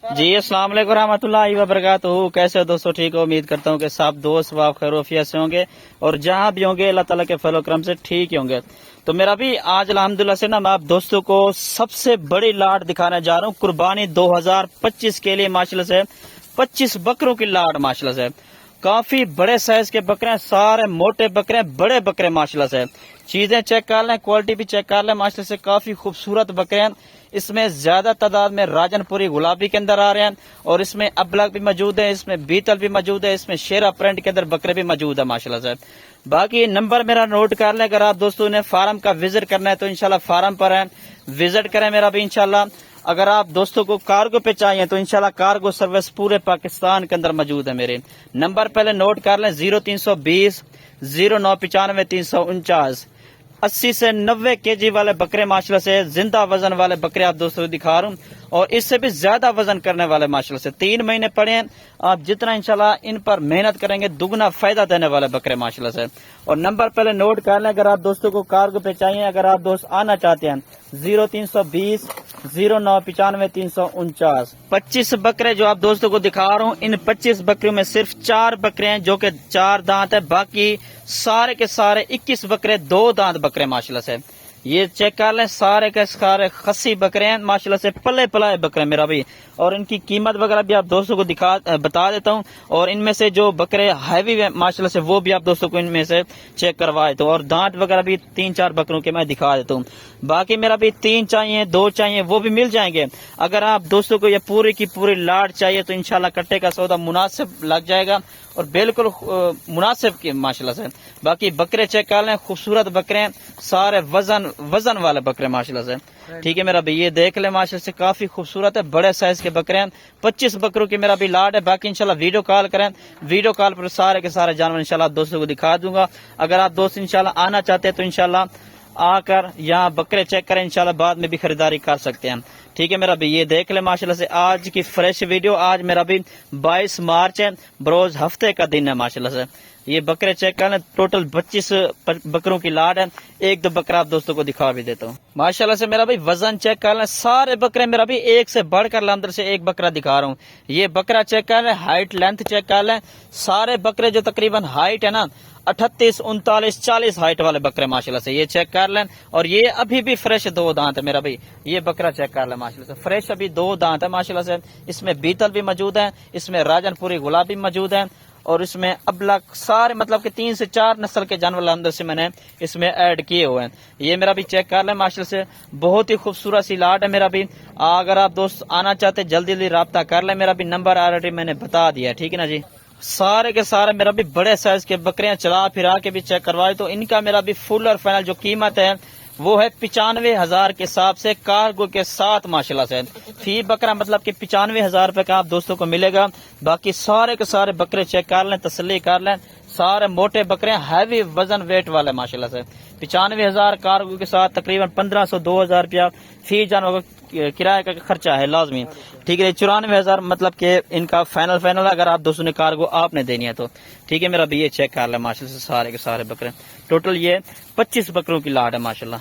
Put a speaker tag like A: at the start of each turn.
A: جی السلام علیکم रहमतुल्लाहि व बरकातहू। कैसे हो दोस्तों? ठीक हो? उम्मीद करता हूँ कि सब दोस्त वाफ खैरोफियत से होंगे और जहाँ भी होंगे अल्लाह ताला के फजल करम से ठीक ही होंगे। तो मेरा भी आज अल्हम्दुलिल्लाह से ना मैं आप दोस्तों को सबसे बड़ी लाट दिखाने जा रहा हूँ कुर्बानी 2025 के लिए। माशाल्लाह से 25 बकरों की लाट माशाल्लाह से, काफी बड़े साइज के बकरे हैं, सारे मोटे बकरे हैं, बड़े बकरे माशाल्लाह से। चीजें चेक कर लें, क्वालिटी भी चेक कर लें, माशाल्लाह से काफी खूबसूरत बकरे हैं। इसमें ज्यादा तादाद में राजनपुरी गुलाबी के अंदर आ रहे हैं और इसमें अबलग भी मौजूद है, इसमें बीतल भी मौजूद है, इसमें शेरा प्रिंट के अंदर बकरे भी मौजूद है माशाल्लाह से। बाकी नंबर मेरा नोट कर लें, अगर आप दोस्तों ने फार्म का विजिट करना है तो इंशाल्लाह फार्म पर है, विजिट करें मेरा भी इंशाल्लाह। अगर आप दोस्तों को कार्गो पे चाहिए तो इंशाल्लाह कार्गो सर्विस पूरे पाकिस्तान के अंदर मौजूद है। मेरे नंबर पहले नोट कर लें 0320 0995 349। 80 से 90 केजी वाले बकरे माशाल्लाह से, जिंदा वजन वाले बकरे आप दोस्तों को दिखा रहा हूँ और इससे भी ज्यादा वजन करने वाले माशाल्लाह से। 3 महीने पड़े हैं, आप जितना इंशाल्लाह इन पर मेहनत करेंगे दुगना फायदा देने वाले बकरे माशाल्लाह से। और नंबर पहले नोट कर लें, अगर आप दोस्तों को कार्गो पे चाहिए, अगर आप दोस्त आना चाहते हैं 0320 0995 349। 25 बकरे जो आप दोस्तों को दिखा रहा हूँ, इन 25 बकरियों में सिर्फ 4 बकरे हैं जो कि 4 दांत है, बाकी सारे के सारे 21 बकरे 2 दांत बकरे माशाल्लाह से। ये चेक कर लें, सारे के सारे खस्सी बकरे हैं माशाल्लाह से, पले पलाए बकरे मेरा भी। और इनकी कीमत वगैरह भी आप दोस्तों को बता देता हूँ। और इनमें से जो बकरे हैवी है माशाल्लाह से वो भी आप दोस्तों को इनमें से चेक करवाए तो, और दांत वगैरह भी 3-4 बकरों के मैं दिखा देता हूँ। बाकी मेरा भी 3 चाहिए, 2 चाहिए, वो भी मिल जाएंगे। अगर आप दोस्तों को ये पूरी की पूरी लाट चाहिए तो इंशाल्लाह कट्टे का सौदा मुनासिब लग जाएगा और बिल्कुल मुनासिब की माशाल्लाह से। बाकी बकरे चेक कर लें, खूबसूरत बकरे हैं, सारे वजन वाले बकरे माशाल्लाह से। ठीक है मेरा भी, ये देख ले माशाल्लाह से, काफी खूबसूरत है, बड़े साइज के बकरे हैं। 25 बकरों की मेरा भी लाट है। बाकी इंशाल्लाह वीडियो कॉल करें, वीडियो कॉल पर सारे के सारे जानवर इंशाल्लाह दोस्तों को दिखा दूंगा। अगर आप दोस्त इंशाल्लाह आना चाहते हैं तो इंशाल्लाह आकर यहाँ बकरे चेक करें, इंशाल्लाह बाद में भी खरीदारी कर सकते हैं। ठीक है मेरा भी, ये देख ले माशाल्लाह से आज की फ्रेश वीडियो। आज मेरा भी 22 मार्च है, बरोज हफ्ते का दिन है माशाल्लाह से। ये बकरे चेक कर लें, टोटल 25 बकरों की लाट है। 1-2 बकरा आप दोस्तों को दिखा भी देता हूँ माशाल्लाह से। मेरा भी वजन चेक कर लें, सारे बकरे मेरा भी एक से बढ़कर अंदर से एक बकरा दिखा रहा हूँ। ये बकरा चेक कर लें, हाइट लेंथ चेक कर लें, सारे बकरे जो तकरीबन हाइट है ना 38, 39, 40 हाइट वाले बकरे माशाल्लाह से, ये चेक कर लें। और ये अभी भी फ्रेश 2 दांत है मेरा भाई, ये बकरा चेक कर लें माशाल्लाह से, फ्रेश अभी 2 दांत है माशाल्लाह से। इसमें बीतल भी मौजूद है, इसमें राजनपुरी गुलाबी मौजूद है और इसमें अबलग सारे मतलब कि 3 से 4 नस्ल के जानवर अंदर से मैंने इसमें ऐड किए हुए हैं। ये मेरा भी चेक कर लें माशाल्लाह से, बहुत ही खूबसूरत सी लाट है मेरा भी। अगर आप दोस्त आना चाहते जल्दी जल्दी राब्ता कर लें, मेरा भी नंबर ऑलरेडी मैंने बता दिया। ठीक है ना जी, सारे के सारे मेरा भी बड़े साइज के बकरे हैं, चला फिरा के भी चेक करवाए तो इनका मेरा भी फुल और फाइनल जो कीमत है वो है 95,000 के हिसाब से कार्गो के साथ माशाल्लाह से। फी बकरा मतलब कि 95,000 रुपए का आप दोस्तों को मिलेगा। बाकी सारे के सारे बकरे चेक कर लें, तसल्ली कर लें, सारे मोटे बकरे हैवी वजन वेट वाले माशाल्लाह से। 95,000 कार्गो के साथ तकरीबन 1500-2000 रुपया फी जानवर किराए का खर्चा है लाजमी। ठीक है, 94,000 मतलब कि इनका फाइनल अगर आप दोस्तों ने कार्गो आपने देनी है तो। ठीक है मेरा भी, ये चेक कर लें माशाल्लाह से, सारे के सारे बकरे टोटल ये 25 बकरों की लाट है माशाल्लाह।